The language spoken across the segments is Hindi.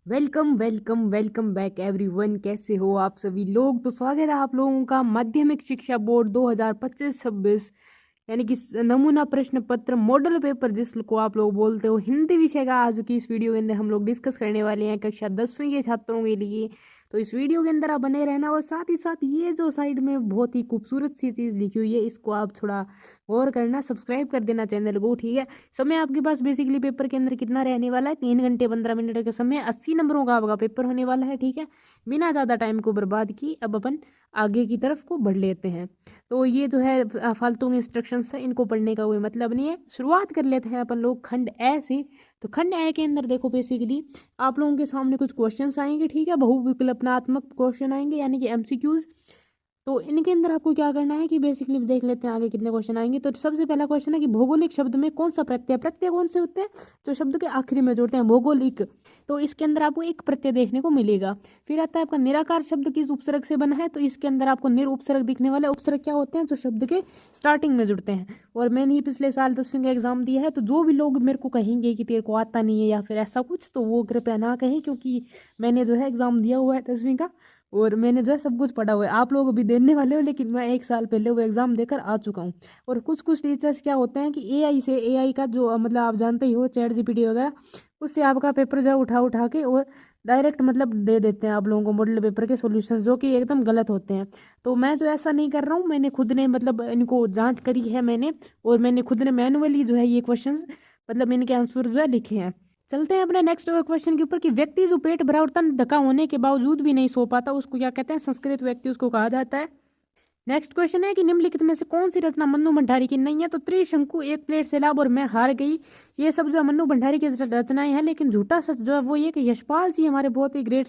Welcome welcome welcome back everyone. कैसे हो आप सभी लोग। तो स्वागत है आप लोगों का माध्यमिक शिक्षा बोर्ड 2025-26 यानी कि नमूना प्रश्न पत्र मॉडल पेपर जिसको आप लोग बोलते हो हिंदी विषय का आज की इस वीडियो के अंदर हम लोग डिस्कस करने वाले हैं कक्षा 10वीं के छात्रों के लिए। तो इस वीडियो के अंदर आप बने रहना और साथ ही साथ ये जो साइड में बहुत ही खूबसूरत सी चीज़ लिखी हुई है इसको आप थोड़ा गौर करना, सब्सक्राइब कर देना चैनल को। ठीक है। समय आपके पास बेसिकली पेपर के अंदर कितना रहने वाला है, 3 घंटे 15 मिनट का समय, 80 नंबरों का आपका पेपर होने वाला है। ठीक है। बिना ज़्यादा टाइम को बर्बाद की अब अपन आगे की तरफ को बढ़ लेते हैं। तो ये जो है फालतू के इंस्ट्रक्शंस है, इनको पढ़ने का कोई मतलब नहीं है। शुरुआत कर लेते हैं अपन लोग खंड ए से। तो खंड ए के अंदर देखो बेसिकली आप लोगों के सामने कुछ क्वेश्चंस आएंगे। ठीक है। बहुविकल्पनात्मक क्वेश्चन आएंगे यानी कि एमसीक्यूज। तो इनके अंदर आपको क्या करना है कि बेसिकली देख लेते हैं आगे कितने क्वेश्चन आएंगे। तो सबसे पहला क्वेश्चन है कि भौगोलिक शब्द में कौन सा प्रत्यय, प्रत्यय कौन से होते हैं जो शब्द के आखिरी में जोड़ते हैं, भौगोलिक। तो इसके अंदर आपको एक प्रत्यय देखने को मिलेगा। फिर आता है आपका निराकार शब्द किस उपसर्ग से बना है। तो इसके अंदर आपको निर उपसर्ग दिखने वाले। उपसर्ग क्या होते हैं, जो शब्द के स्टार्टिंग में जुड़ते हैं। और मैंने ही पिछले साल 10वीं का एग्जाम दिया है, तो जो भी लोग मेरे को कहेंगे कि तेरे को आता नहीं है या फिर ऐसा कुछ, तो वो कृपया ना कहें, क्योंकि मैंने जो है एग्जाम दिया हुआ है 10वीं का और मैंने जो है सब कुछ पढ़ा हुआ है। आप लोग भी देने वाले हो, लेकिन मैं 1 साल पहले वो एग्ज़ाम देकर आ चुका हूँ। और कुछ कुछ टीचर्स क्या होते हैं कि एआई का जो मतलब आप जानते ही हो, चैट जीपीटी वगैरह, उससे आपका पेपर जो है उठा उठा के और डायरेक्ट मतलब दे देते हैं आप लोगों को मॉडल पेपर के सॉल्यूशंस, जो कि एकदम गलत होते हैं। तो मैं तो ऐसा नहीं कर रहा हूँ, मैंने खुद ने मतलब इनको जांच करी है मैंने, और मैंने खुद ने मैनुअली जो है ये क्वेश्चन मतलब इनके आंसर जो है लिखे हैं। चलते हैं अपने नेक्स्ट क्वेश्चन के ऊपर कि व्यक्ति जो पेट भरा और तन ढका होने के बावजूद भी नहीं सो पाता उसको क्या कहते हैं, संस्कृत व्यक्ति उसको कहा जाता है। नेक्स्ट क्वेश्चन है कि निम्नलिखित में से कौन सी रचना मन्नू भंडारी की नहीं है। तो त्रिशंकु, एक प्लेट सैलाब और मैं हार गई, ये सब जो है मन्नू भंडारी की रचनाएं हैं। लेकिन झूठा सच जो है वो ये कि यशपाल जी हमारे बहुत ही ग्रेट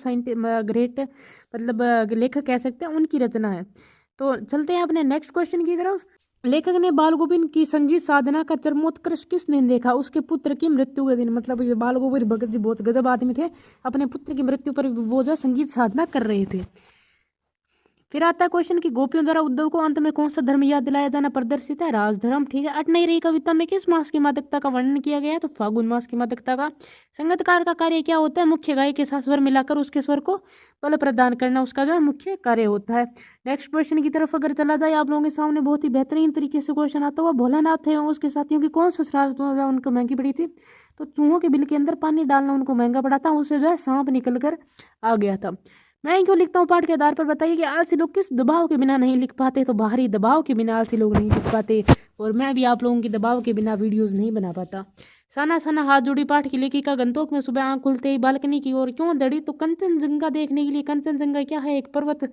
ग्रेट मतलब लेखक कह सकते हैं, उनकी रचना है। तो चलते हैं अपने नेक्स्ट क्वेश्चन की तरफ। लेखक ने बाल गोविंद की संगीत साधना का चरमोत्कर्ष किसने देखा, उसके पुत्र की मृत्यु के दिन। मतलब ये बाल गोविंद भगत जी बहुत गजब आदमी थे, अपने पुत्र की मृत्यु पर वो जो संगीत साधना कर रहे थे। फिर आता है क्वेश्चन कि गोपियों द्वारा उद्धव को अंत में कौन सा धर्म याद दिलाया जाना प्रदर्शित है, राजधर्म। ठीक है। अठनई कविता में किस मास की मादकता का वर्णन किया गया है। तो फागुन मास की मादकता का। संगीतकार का कार्य क्या होता है, मुख्य गायक के साथ स्वर मिलाकर उसके स्वर को बल प्रदान करना उसका जो है मुख्य कार्य होता है। नेक्स्ट क्वेश्चन की तरफ अगर चला जाए, आप लोगों के सामने बहुत ही बेहतरीन तरीके से क्वेश्चन आता हुआ, भोलानाथ है उसके साथियों की कौन सी शरारत उनको महंगी पड़ी थी। तो चूहों के बिल के अंदर पानी डालना उनको महंगा पड़ा था, उससे जो है सांप निकल कर आ गया था। मैं क्यों लिखता हूँ पाठ के आधार पर, बताइए कि आलसी लोग किस दबाव के बिना नहीं लिख पाते। तो बाहरी दबाव के बिना आलसी लोग नहीं लिख पाते, और मैं भी आप लोगों के दबाव के बिना वीडियोस नहीं बना पाता। साना साना हाथ जोड़ी पाठ की लेखिका गंतोक में सुबह आंख खुलते ही बालकनी की ओर क्यों दौड़ी। तो कंचनजंगा देखने के लिए। कंचनजंगा क्या है, एक पर्वत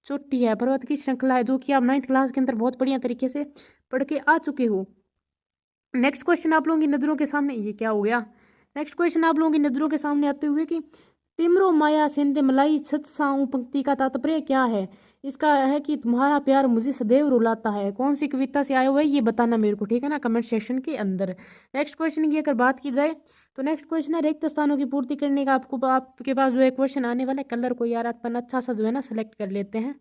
चोटी है, पर्वत की श्रृंखला है, जो कि आप 9th क्लास के अंदर बहुत बढ़िया तरीके से पढ़ के आ चुके हो। नेक्स्ट क्वेश्चन आप लोगों की नजरों के सामने, ये क्या हो गया। नेक्स्ट क्वेश्चन आप लोगों की नजरों के सामने आते हुए कि तिमरो माया सिंध मलाई छत साऊं पंक्ति का तात्पर्य क्या है। इसका है कि तुम्हारा प्यार मुझे सदैव रुलाता है। कौन सी कविता से आया हुआ है ये बताना मेरे को, ठीक है ना, कमेंट सेक्शन के अंदर। नेक्स्ट क्वेश्चन की अगर बात की जाए, तो नेक्स्ट क्वेश्चन है रिक्त स्थानों की पूर्ति करने का आपको आपके पास जो है क्वेश्चन आने वाला है। कलर को यार अपन अच्छा सा जो है ना सेलेक्ट कर लेते हैं।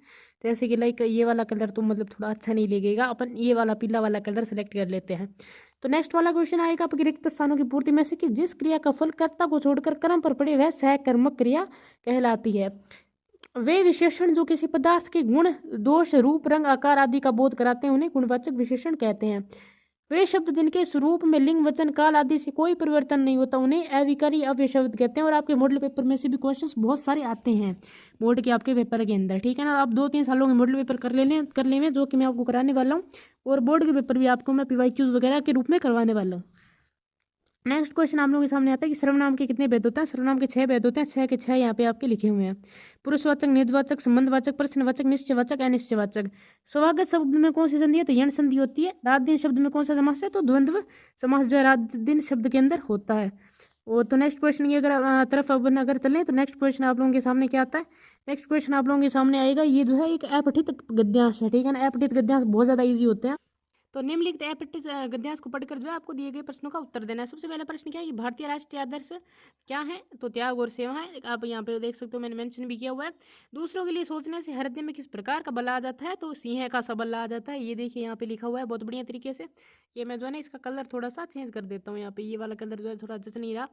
जैसे कि लाइक ये वाला कलर तो मतलब थोड़ा अच्छा नहीं लगेगा, अपन ये वाला पीला वाला कलर सेलेक्ट कर लेते हैं। तो नेक्स्ट वाला क्वेश्चन आएगा आपके रिक्त स्थानों की पूर्ति में से कि जिस क्रिया का फल कर्ता को छोड़कर कर्म पर पड़े वह सहकर्मक क्रिया कहलाती है। वे विशेषण जो किसी पदार्थ के गुण दोष रूप रंग आकार आदि का बोध कराते हैं उन्हें गुणवाचक विशेषण कहते हैं। वे शब्द जिनके स्वरूप में लिंग वचन काल आदि से कोई परिवर्तन नहीं होता उन्हें अविकारी अव्यय शब्द कहते हैं। और आपके मॉडल पेपर में से भी क्वेश्चंस बहुत सारे आते हैं बोर्ड के आपके पेपर के अंदर, ठीक है ना। आप 2-3 सालों के मॉडल पेपर कर लेंगे जो कि मैं आपको कराने वाला हूँ, और बोर्ड के पेपर भी आपको मैं पीवाईक्यूज वगैरह के रूप में करवाने वाला हूँ। नेक्स्ट क्वेश्चन आप लोगों के सामने आता है कि सर्वनाम के कितने भेद होते हैं। सर्वनाम के 6 भेद होते हैं, 6 के 6 यहाँ पे आपके लिखे हुए हैं। पुरुषवाचक, निजवाचक, संबंधवाचक, प्रश्नवाचक, निश्चयवाचक, अनिश्चयवाचक। स्वागत शब्द में कौन सी संधि है, तो यण संधि होती है। रात दिन शब्द में कौन सा समास है, तो द्वंद्व समास जो है रात दिन शब्द के अंदर होता है। और तो नेक्स्ट क्वेश्चन की अगर तरफ अपन अगर चलें, तो नेक्स्ट क्वेश्चन आप लोगों के सामने क्या आता है। नेक्स्ट क्वेश्चन आप लोगों के सामने आएगा, ये जो है एक अपठित गद्यांश है, ठीक है ना। अपठित गद्यांश बहुत ज्यादा ईजी होते हैं। तो निम्नलिखित अपठित गद्यांश को पढ़कर जो है आपको दिए गए प्रश्नों का उत्तर देना है। सबसे पहला प्रश्न क्या है कि भारतीय राष्ट्रीय आदर्श क्या है, तो त्याग और सेवा है। आप यहाँ पे देख सकते हो, मैंने मेंशन भी किया हुआ है। दूसरों के लिए सोचने से हृदय में किस प्रकार का बल आ जाता है, तो सिंह का सा बल आ जाता है। ये देखिए यहाँ पे लिखा हुआ है बहुत बढ़िया तरीके से। ये मैं जो है ना इसका कलर थोड़ा सा चेंज कर देता हूँ, यहाँ पे ये वाला कलर जो है थोड़ा जच नहीं रहा।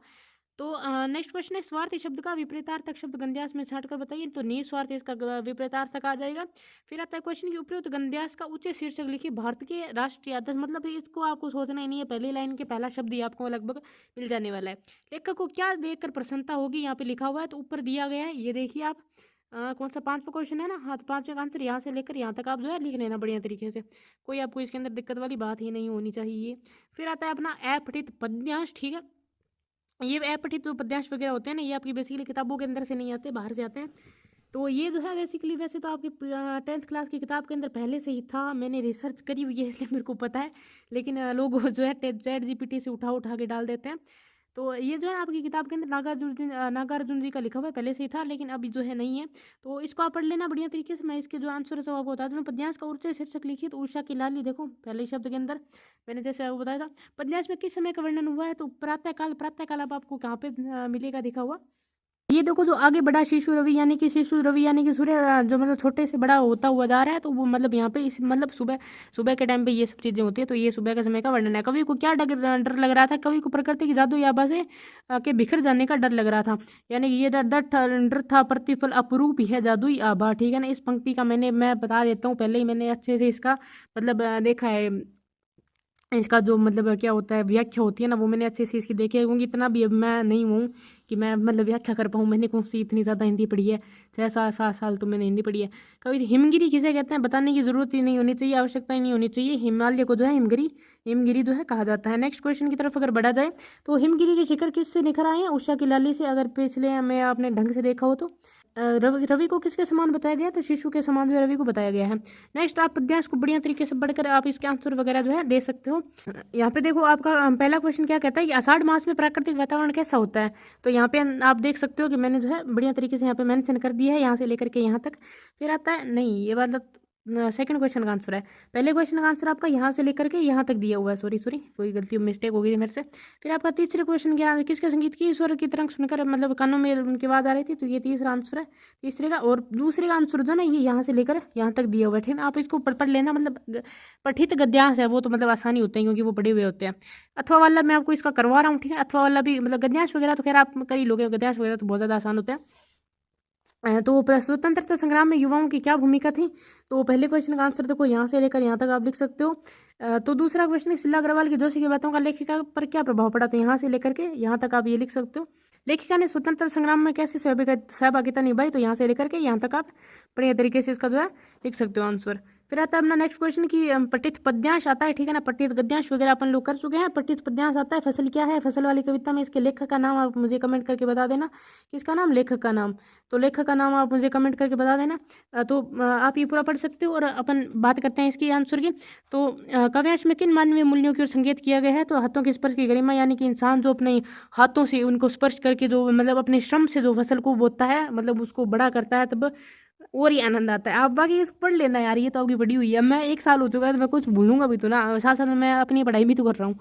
तो नेक्स्ट क्वेश्चन है, स्वार्थी शब्द का विपरीतार्थक शब्द गंध्यास में छांट कर बताइए। तो निस्वार्थ इसका विपरीतार्थक आ जाएगा। फिर आता है क्वेश्चन की उपयुक्त गंध्यास का उच्च शीर्षक लिखिए। भारत के राष्ट्रीय आदर्श, मतलब इसको आपको सोचना ही नहीं है, पहली लाइन के पहला शब्द ही आपको लगभग मिल जाने वाला है। लेखक को क्या देखकर प्रसन्नता होगी, यहाँ पे लिखा हुआ है, तो ऊपर दिया गया है, ये देखिए आप। कौन सा 5वां क्वेश्चन है ना, हाँ, तो 5वें का आंसर यहाँ से लेकर यहाँ तक आप जो है लिख लेना बढ़िया तरीके से, कोई आपको इसके अंदर दिक्कत वाली बात ही नहीं होनी चाहिए। फिर आता है अपना अपठित पद्यांश, ठीक है। ये अपठित जो पद्यांश वगैरह होते हैं ना, ये आपकी बेसिकली किताबों के अंदर से नहीं आते, बाहर से आते हैं। तो ये जो है बेसिकली, वैसे तो आपकी 10th क्लास की किताब के अंदर पहले से ही था, मैंने रिसर्च करी हुई है इसलिए मेरे को पता है, लेकिन लोग जो है ChatGPT से उठा उठा के डाल देते हैं। तो ये जो है आपकी किताब के अंदर नागार्जुन जी का लिखा हुआ है, पहले से ही था, लेकिन अभी जो है नहीं है। तो इसको आप पढ़ लेना बढ़िया तरीके से। मैं इसके जो आंसर है सब आपको बता दूँ। पद्यांश का उच्च शीर्षक लिखिए, तो उषा की लाली, देखो पहले शब्द के अंदर मैंने जैसे आपको बताया था। पद्यांश में किस समय का वर्णन हुआ है, तो प्रातःकाल। प्रातःकाल अब आपको कहाँ पे मिलेगा दिखा हुआ, ये देखो जो आगे बड़ा शिशु रवि, यानी कि शिशु रवि यानी कि सूर्य जो मतलब छोटे से बड़ा होता हुआ जा रहा है, तो वो मतलब यहाँ पे इस मतलब सुबह सुबह के टाइम पे ये सब चीज़ें होती है। तो ये सुबह के समय का वर्णन है। कवि को क्या डर लग रहा था, कवि को प्रकृति की जादू आभा से के बिखर जाने का डर लग रहा था, यानी कि ये डर था प्रतिफल अपरूप है जादुई आभा, ठीक है ना। इस पंक्ति का मैं बता देता हूँ, पहले ही मैंने अच्छे से इसका मतलब देखा है, इसका जो मतलब क्या होता है, व्याख्या होती है ना, वो मैंने अच्छे से इसकी देखी है, क्योंकि इतना भी अब मैं नहीं हूँ कि मैं मतलब व्याख्या कर पाऊँ। मैंने कौन सी इतनी ज़्यादा हिंदी पढ़ी है, 6-7 साल तो मैंने हिंदी पढ़ी है। कभी हिमगिरी किसे कहते हैं, बताने की जरूरत ही नहीं होनी चाहिए, आवश्यकता ही नहीं होनी चाहिए। हिमालय को जो है हिमगिरी जो है कहा जाता है। नेक्स्ट क्वेश्चन की तरफ अगर बढ़ा जाए, तो हिमगिरी के शिखर किससे निखर आए हैं, उषा की लाली से। अगर पिछले में आपने ढंग से देखा हो तो रवि को किसके समान बताया गया, तो शिशु के समान जो रवि को बताया गया है। नेक्स्ट आप पद्यांश को बढ़िया तरीके से पढ़कर आप इसके आंसर वगैरह जो है दे सकते हो। यहाँ पे देखो आपका पहला क्वेश्चन क्या कहता है कि आषाढ़ मास में प्राकृतिक वातावरण कैसा होता है। तो यहाँ पे आप देख सकते हो कि मैंने जो है बढ़िया तरीके से यहाँ पे मेंशन कर दिया है, यहाँ से लेकर के यहाँ तक। फिर आता है, नहीं ये मतलब सेकंड क्वेश्चन का आंसर है। पहले क्वेश्चन का आंसर आपका यहाँ से लेकर के यहाँ तक दिया हुआ है, सॉरी कोई गलती मिस्टेक हो गई मेरे से। फिर आपका तीसरे क्वेश्चन क्या, किसके संगीत की स्वर की तरंग सुनकर मतलब कानों में उनकी आवाज़ आ रही थी, तो ये तीसरा आंसर है तीसरे का। और दूसरे का आंसर जो है ना, ये यहाँ से लेकर यहाँ तक दिया हुआ है, ठीक है। आप इसको पढ़ लेना, मतलब पठित गद्यांश है वो, तो मतलब आसानी होते हैं क्योंकि वो पढ़े हुए होते हैं। अथवा वाला मैं आपको इसका करवा रहा हूँ, ठीक है। अथवा वाला भी मतलब गद्यांश वगैरह तो खैर आप कर ही लोगे, गद्यांश वगैरह तो बहुत ज़्यादा आसान होते हैं। तो स्वतंत्रता संग्राम में युवाओं की क्या भूमिका थी, तो पहले क्वेश्चन का आंसर देखो यहाँ से लेकर यहाँ तक आप लिख सकते हो। तो दूसरा क्वेश्चन है, शिला अग्रवाल की जोशी की बातों का लेखिका पर क्या प्रभाव पड़ा, तो यहाँ से लेकर के यहाँ तक आप ये लिख सकते हो। लेखिका ने स्वतंत्रता संग्राम में कैसे सहभागिता निभाई, तो यहाँ से लेकर के यहाँ तक आप बढ़िया तरीके से इसका जो है लिख सकते हो आंसर। फिर आता है अपना नेक्स्ट क्वेश्चन की पठित पद्यांश आता है, ठीक है ना। पठित गद्यांश वगैरह अपन लोग कर चुके हैं। पठित पद्यांश आता है, फसल क्या है, फसल वाली कविता में इसके लेखक का नाम आप मुझे कमेंट करके बता देना, किसका नाम, लेखक का नाम। तो लेखक का नाम आप मुझे कमेंट करके बता देना। तो आप ये पूरा पढ़ सकते हो। और अपन बात करते हैं इसकी आंसर की। तो काव्यांश में किन मानवीय मूल्यों की ओर संकेत किया गया है, तो हाथों के स्पर्श की गरिमा, यानी कि इंसान जो अपने हाथों से उनको स्पर्श करके जो मतलब अपने श्रम से जो फसल को बोता है, मतलब उसको बड़ा करता है, तब और ही आनंद आता है। आप बाकी इसको पढ़ लेना यार, ये तो आपकी बड़ी हुई है। मैं 1 साल हो चुका है, तो मैं कुछ भूलूंगा भी तो ना, साथ साथ में मैं अपनी पढ़ाई भी तो कर रहा हूँ।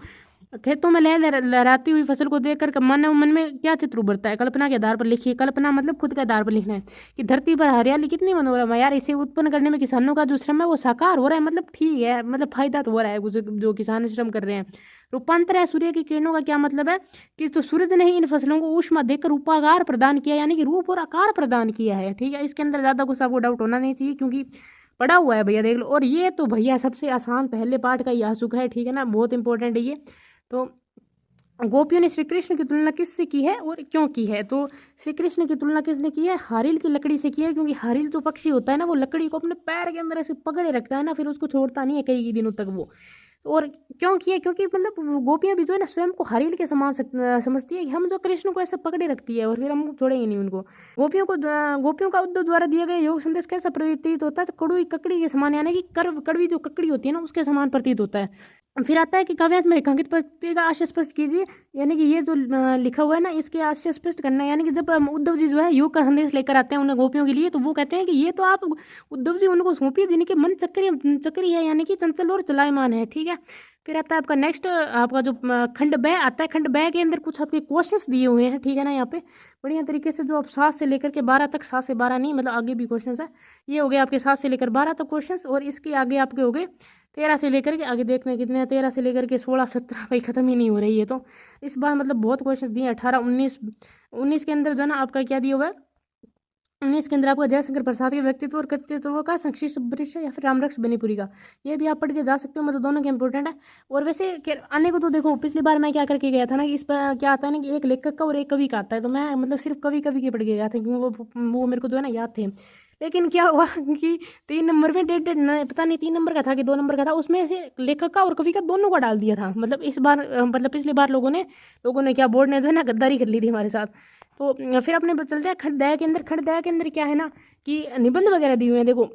खेतों में लहराती हुई फसल को देखकर मन में क्या चित्र उभरता है, कल्पना के आधार पर लिखिए। कल्पना मतलब खुद के आधार पर लिखना है कि धरती पर हरियाली कितनी मनोरम है, यार इसे उत्पन्न करने में किसानों का जो श्रम है वो साकार हो रहा है, मतलब ठीक है, मतलब फायदा तो हो रहा है जो किसान श्रम कर रहे हैं। रूपांतर है सूर्य की किरणों का क्या मतलब है, कि तो सूरज ने ही इन फसलों को ऊष्मा देकर रूपाकार प्रदान किया, यानी कि रूप और आकार प्रदान किया है, ठीक है। इसके अंदर ज़्यादा कुछ आपको डाउट होना नहीं चाहिए, क्योंकि पड़ा हुआ है भैया, देख लो। और ये तो भैया सबसे आसान पहले पार्ट का ही आ चुका है, ठीक है ना, बहुत इंपॉर्टेंट है ये। तो गोपियों ने श्री कृष्ण की तुलना किससे की है और क्यों की है, तो श्री कृष्ण की तुलना किसने की है, हारिल की लकड़ी से की है, क्योंकि हारिल जो पक्षी होता है ना, वो लकड़ी को अपने पैर के अंदर ऐसे पकड़े रखता है ना, फिर उसको छोड़ता नहीं है कई दिनों तक वो। और क्यों किया, क्योंकि मतलब गोपियां भी जो है ना स्वयं को हरिल के समान समझती है कि हम जो कृष्ण को ऐसे पकड़े रखती है और फिर हम छोड़ेंगे नहीं उनको। गोपियों का उद्धव द्वारा दिया गया योग संदेश कैसा प्रतीत होता है, तो कड़वी ककड़ी के समान, यानी कि कड़वी जो ककड़ी होती है ना उसके समान प्रतीत होता है। फिर आता है कि काव्यांश में रेखांकित पंक्ति का आशय स्पष्ट कीजिए, यानी कि ये जो लिखा हुआ है ना इसके आशय स्पष्ट करना है। यानी कि जब उद्धव जी जो है योग का संदेश लेकर आते हैं उन्हें गोपियों के लिए, तो वो कहते हैं कि ये तो आप उद्धव जी उनको सौंपिए जिनके मन चक्री है, यानी कि चंचल और चलायमान है, ठीक है। फिर आता है आपका नेक्स्ट, आपका जो खंड ब आता है, खंड ब के अंदर कुछ आपके क्वेश्चंस दिए हुए हैं, ठीक है ना। यहाँ पे बढ़िया तरीके से जो आप 7 से लेकर के 12 तक, 7 से 12 नहीं मतलब आगे भी क्वेश्चंस है, ये हो गए आपके 7 से लेकर 12 तक क्वेश्चंस, और इसके आगे आपके हो गए 13 से लेकर के आगे देखने कितने हैं, 13 से लेकर के 16 17 भाई ख़त्म ही नहीं हो रही है। तो इस बार मतलब बहुत क्वेश्चन दिए। 18 19 19 के अंदर जो है ना आपका क्या दिया हुआ है, 19 के अंदर आपका जयशंकर प्रसाद के व्यक्तित्व और कृतित्व का संक्षिप्त परिचय या फिर रामरक्ष बनीपुरी का, ये भी आप पढ़ के जा सकते हो। मतलब दोनों के इंपॉर्टेंट है। और वैसे आने को तो देखो, पिछली बार मैं क्या करके गया था ना कि इस पर क्या आता है ना कि एक लेखक का और एक कवि का आता है, तो मैं मतलब सिर्फ कवि कवि के पढ़ के गया था क्योंकि वो मेरे को जो है ना याद थे। लेकिन क्या हुआ कि 3 नंबर में पता नहीं 3 नंबर का था कि 2 नंबर का था, उसमें से लेखक का और कवि का दोनों का डाल दिया था। मतलब इस बार मतलब पिछली बार लोगों ने क्या, बोर्ड ने जो है ना गद्दारी कर ली थी हमारे साथ। तो फिर अपने चलते हैं खंडदया के अंदर। खंडदया के अंदर क्या है ना कि निबंध वगैरह दिए हुए हैं। देखो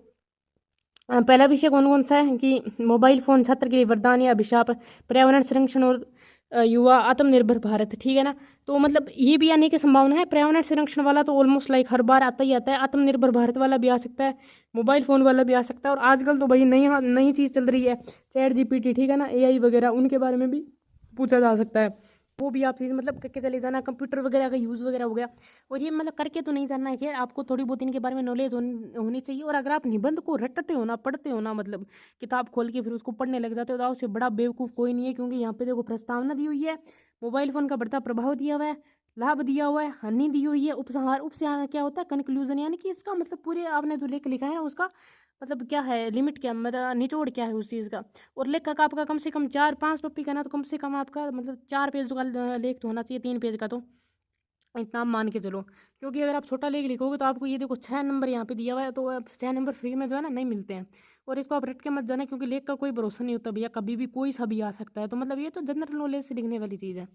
पहला विषय कौन कौन सा है कि मोबाइल फ़ोन छात्र के लिए वरदान या अभिशाप, पर्यावरण संरक्षण और युवा आत्मनिर्भर भारत, ठीक है ना। तो मतलब ये भी आने की संभावना है। पर्यावरण संरक्षण वाला तो ऑलमोस्ट लाइक हर बार आता ही आता है। आत्मनिर्भर भारत वाला भी आ सकता है, मोबाइल फ़ोन वाला भी आ सकता है। और आजकल तो भाई नई नई चीज़ चल रही है, चैट जीपीटी, ठीक है ना, एआई वगैरह, उनके बारे में भी पूछा जा सकता है। वो भी आप चीज़ मतलब करके चले जाना। कंप्यूटर वगैरह का यूज़ वगैरह हो गया। और ये मतलब करके तो नहीं जानना है कि आपको थोड़ी बहुत इनके बारे में नॉलेज होनी चाहिए। और अगर आप निबंध को रटते हो ना, पढ़ते हो ना, मतलब किताब खोल के फिर उसको पढ़ने लग जाते हो, तो उससे बड़ा बेवकूफ़ कोई नहीं है। क्योंकि यहाँ पे देखो प्रस्तावना दी हुई है, मोबाइल फ़ोन का बढ़ता प्रभाव दिया हुआ है, लाभ दिया हुआ है, हानि दी हुई है, उपसंहार। उपसंहार क्या होता है, कंक्लूजन, यानी कि इसका मतलब पूरे आपने जो लेख लिखा है ना उसका मतलब क्या है, लिमिट क्या, मतलब निचोड़ क्या है उस चीज़ का। और लेखक आपका कम से कम 4-5 टॉपिक है ना, तो कम से कम आपका मतलब 4 पेज का लेख तो होना चाहिए, 3 पेज का तो इतना आप मान के चलो। क्योंकि अगर आप छोटा लेख लिखोगे तो आपको ये देखो 6 नंबर यहाँ पे दिया हुआ है, तो 6 नंबर फ्री में जो है ना नहीं मिलते हैं। और इसको आप रट के मत जाना, क्योंकि लेख का कोई भरोसा नहीं होता भैया, कभी भी कोई सा भी आ सकता है। तो मतलब ये तो जनरल नॉलेज से लिखने वाली चीज़ है।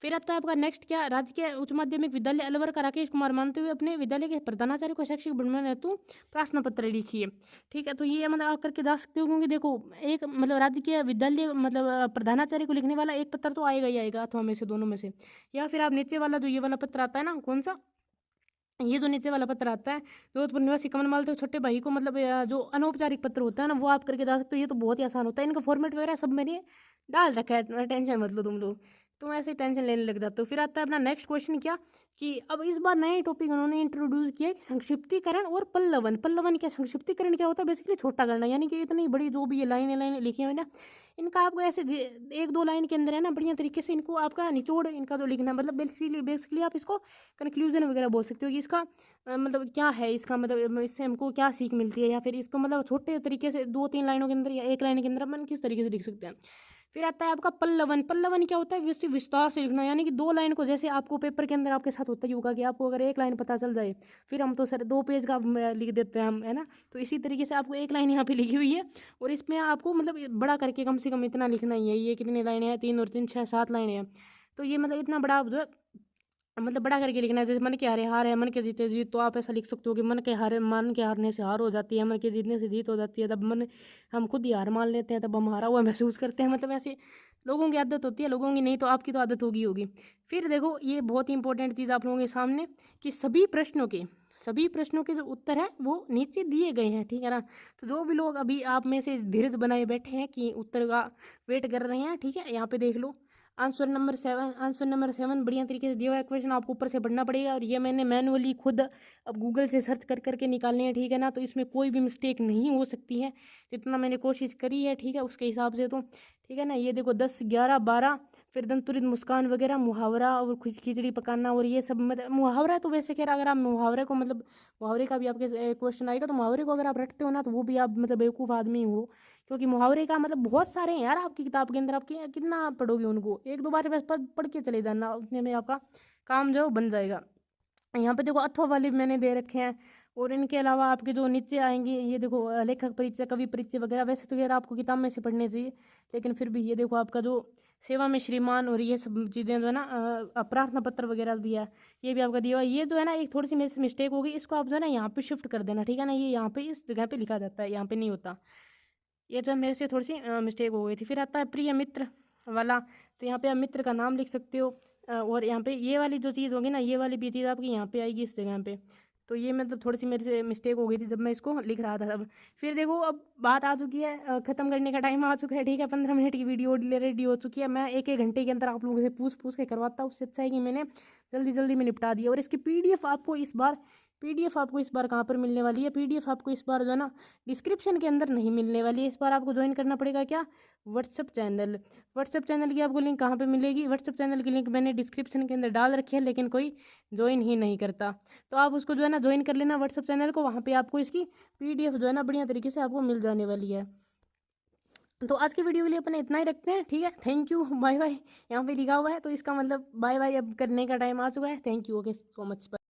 फिर आता है आपका नेक्स्ट क्या, राजकीय उच्च माध्यमिक विद्यालय अलवर का राकेश कुमार मानते हुए अपने विद्यालय के प्रधानाचार्य को शैक्षिक बनवाने हेतु प्रार्थना पत्र लिखिए, ठीक है। तो ये मतलब आप करके जा सकते हो। क्योंकि देखो एक मतलब राजकीय विद्यालय मतलब प्रधानाचार्य को लिखने वाला एक पत्र तो आएगा ही आएगा, अथवा में से दोनों में से। या फिर आप नीचे वाला जो ये वाला पत्र आता है ना, कौन सा, ये जो नीचे वाला पत्र आता है जोधपुर निवासी कमलमाल तो छोटे भाई को मतलब जो अनौपचारिक पत्र होता है ना, वो आप करके जा सकते हो। ये तो बहुत ही आसान होता है, इनका फॉर्मेट वगैरह सब मैंने डाल रखा है, टेंशन मत लो तुम लोग। तुम ऐसे टेंशन लेने लग जाते हो। फिर आता है अपना नेक्स्ट क्वेश्चन क्या, कि अब इस बार नए टॉपिक उन्होंने इंट्रोड्यूस किया है कि संक्षिप्तीकरण और पल्लवन। पल्लवन क्या, संक्षिप्तीकरण क्या होता है, बेसिकली छोटा करना। यानी कि इतनी बड़ी जो भी ये लाइनें लिखी हुई ना, इनका आपको ऐसे 1-2 लाइन के अंदर है ना बढ़िया तरीके से इनको आपका निचोड़ इनका जो लिखना है, मतलब बेसिकली आप इसको कंक्लूजन वगैरह बोल सकते हो कि इसका मतलब क्या है, इसका मतलब इससे हमको क्या सीख मिलती है। या फिर इसको मतलब छोटे तरीके से 2-3 लाइनों के अंदर या 1 लाइन के अंदर अपन किस तरीके से लिख सकते हैं। फिर आता है आपका पल्लवन। पल्लवन क्या होता है, वैसे विस्तार से लिखना। यानी कि 2 लाइन को, जैसे आपको पेपर के अंदर आपके साथ होता ही होगा कि आपको अगर 1 लाइन पता चल जाए, फिर हम तो सर 2 पेज का लिख देते हैं हम, है ना। तो इसी तरीके से आपको 1 लाइन यहाँ पे लिखी हुई है, और इसमें आपको मतलब बड़ा करके कम से कम इतना लिखना ही है। ये कितनी लाइनें हैं, 3 और 3 6 7 लाइनें हैं। तो ये मतलब इतना बड़ा जो है, मतलब बड़ा करके लिखना है। जैसे मन के हारे हार है, मन के जीते जीत, तो आप ऐसा लिख सकते हो कि मन के हारने से हार हो जाती है, मन के जीतने से जीत हो जाती है। तब मन हम खुद ही हार मान लेते हैं, तब हम हारा हुआ महसूस करते हैं। मतलब ऐसे लोगों की आदत होती है, लोगों की नहीं, तो आपकी तो आदत होगी। फिर देखो ये बहुत ही इंपॉर्टेंट चीज़ आप लोगों के सामने, कि सभी प्रश्नों के जो उत्तर हैं वो नीचे दिए गए हैं, ठीक है ना। तो जो भी लोग अभी आप में से धीरज बनाए बैठे हैं कि उत्तर का वेट कर रहे हैं, ठीक है, यहाँ पे देख लो। आंसर नंबर 7 बढ़िया तरीके से दिया हुआ है क्वेश्चन, आपको ऊपर से पढ़ना पड़ेगा। और ये मैंने मैनुअली खुद अब गूगल से सर्च कर करके निकालने हैं, ठीक है ना। तो इसमें कोई भी मिस्टेक नहीं हो सकती है, जितना मैंने कोशिश करी है, ठीक है, उसके हिसाब से। तो ठीक है ना, ये देखो 10 11 12, फिर दंतुरित मुस्कान वगैरह, मुहावरा और कुछ खिचड़ी पकाना, और ये सब मतलब मुहावरा तो वैसे कह रहा, अगर आप मुहावरे को मतलब मुहावरे का भी आपके क्वेश्चन आएगा, तो मुहावरे को अगर आप रटते हो ना, तो वो भी आप मतलब बेवकूफ़ आदमी हो। क्योंकि मुहावरे का मतलब बहुत सारे हैं यार आपकी किताब के अंदर, आप कितना पढ़ोगे उनको, 1-2 बार बस पढ़ के चले जाना, उतने में आपका काम जो है वो बन जाएगा। यहाँ पे देखो अथवा वाले मैंने दे रखे हैं। और इनके अलावा आपके जो नीचे आएंगे, ये देखो लेखक परिचय, कवि परिचय वगैरह, वैसे तो यार आपको किताब में से पढ़ने चाहिए, लेकिन फिर भी ये देखो आपका जो सेवा में श्रीमान और ये सब चीज़ें जो है ना, प्रार्थना पत्र वगैरह भी है, ये भी आपका दिया हुआ है। ये जो है ना एक थोड़ी सी मेरे से मिस्टेक हो गई, इसको आप जो है ना यहाँ पे शिफ्ट कर देना, ठीक है ना। ये यहाँ पे इस जगह पे लिखा जाता है, यहाँ पे नहीं होता। ये जो है मेरे से थोड़ी सी मिस्टेक हो गई थी। फिर आता है प्रिय मित्र वाला, तो यहाँ पे आप मित्र का नाम लिख सकते हो। और यहाँ पे ये वाली जो चीज़ होगी ना, ये वाली भी चीज़ आपकी यहाँ पे आएगी इस जगह पे। तो ये मतलब थोड़ी सी मेरे से मिस्टेक हो गई थी जब मैं इसको लिख रहा था तब। फिर देखो अब बात आ चुकी है, ख़त्म करने का टाइम आ चुका है, ठीक है। 15 मिनट की वीडियो रेडी हो चुकी है। मैं 1-1 घंटे के अंदर आप लोगों से पूछ पूछ के करवाता हूँ, उससे अच्छा है कि मैंने जल्दी जल्दी में निपटा दिया। और इसकी पीडीएफ आपको इस बार कहाँ पर मिलने वाली है? पीडीएफ आपको इस बार जो है ना डिस्क्रिप्शन के अंदर नहीं मिलने वाली है। इस बार आपको ज्वाइन करना पड़ेगा क्या? व्हाट्सअप चैनल की आपको लिंक कहाँ पे मिलेगी? व्हाट्सअप चैनल की लिंक मैंने डिस्क्रिप्शन के अंदर डाल रखी है, लेकिन कोई ज्वाइन ही नहीं करता। तो आप उसको जो है ना ज्वाइन कर लेना व्हाट्सअप चैनल को, वहाँ पे आपको इसकी पीडीएफ जो है ना बढ़िया तरीके से आपको मिल जाने वाली है। तो आज की वीडियो के लिए अपने इतना ही रखते हैं, ठीक है। Thank you, bye bye. यहाँ पे लिखा हुआ है तो इसका मतलब बाय बाय अब करने का टाइम आ चुका है। Thank you, okay so much.